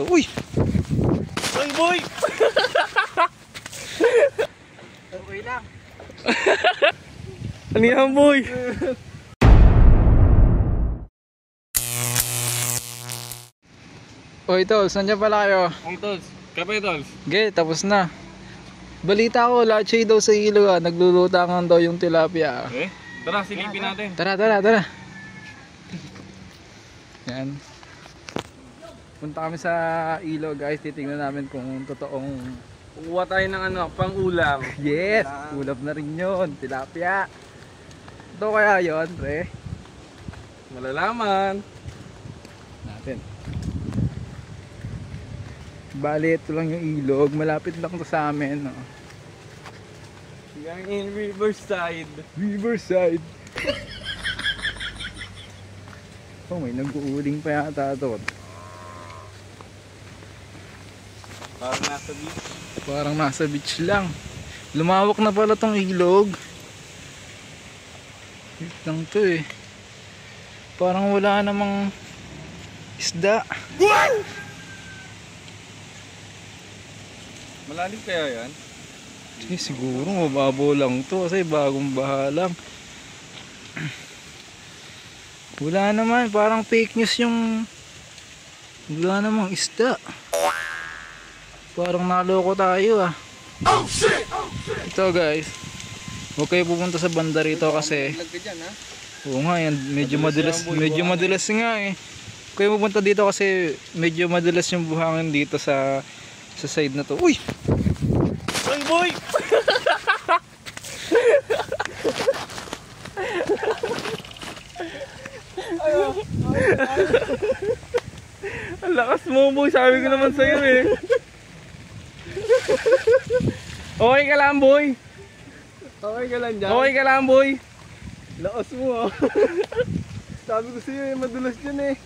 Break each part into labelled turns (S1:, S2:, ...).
S1: Uy!
S2: Ay, boy!
S1: Okay lang.
S2: Ano yan, boy?
S1: Uy, Tols, nandiyan pala kayo.
S2: Ang tolls. Kape, tolls.
S1: Okay, tapos na. Balita ko, lahat daw sa ilog naglulutangan daw yung tilapia.
S2: Eh? Tara, silipin natin.
S1: Tara, tara, tara. Yan. Punta kami sa ilog, guys. Titingnan namin kung totoong...
S2: Kukuha tayo ng ano, pang-ulam.
S1: Yes! Ulap na rin yun. Tilapia. Ito kaya yun, pre?
S2: Malalaman.
S1: Natin. Bali, ito lang yung ilog. Malapit lang to sa amin. No?
S2: Yang in Riverside.
S1: Riverside. Oh, may nag-uuling pa yata ito.
S2: Parang nasa beach.
S1: Parang nasa beach lang. Lumawak na pala tong ilog. Wait lang to eh. Parang wala namang isda.
S2: What? Malalim kaya yan?
S1: Eh, siguro mababaw lang to kasi bagong baha lang. Wala naman, parang fake news yung wala namang isda. Parang naloko tayo ah.
S2: Oh shit! Oh shit!
S1: Ito guys, huwag kayo pupunta sa banda rito kasi oo nga yan, medyo madulas nga eh. Huwag kayo pupunta dito kasi medyo madulas yung buhangin dito sa side na to. Uy!
S2: Ay, boy! Ang lakas mo, boy. Sabi ko naman sa'yo eh. Okay ka lang, boy.
S3: Okay ka lang dyan?
S2: Okay ka lang, boy.
S3: Laos mo ah. Sabi ko sa'yo eh, madulas dyan eh.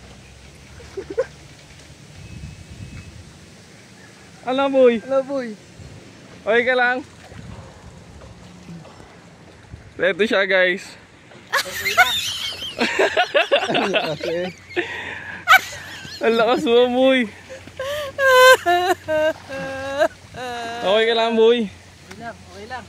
S2: Ano, boy?
S3: Ano boy?
S2: Okay ka lang? Ito siya, guys.
S3: Kasi
S2: Ang lakas mo, boy. Okay ka lang, boy?
S1: Okay lang.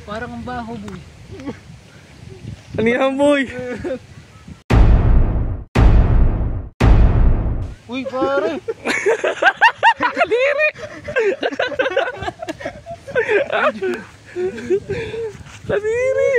S1: Parang ang baho boy.
S2: Ano yan, boy?
S1: Uy pare.
S2: Kadiri! Kadiri!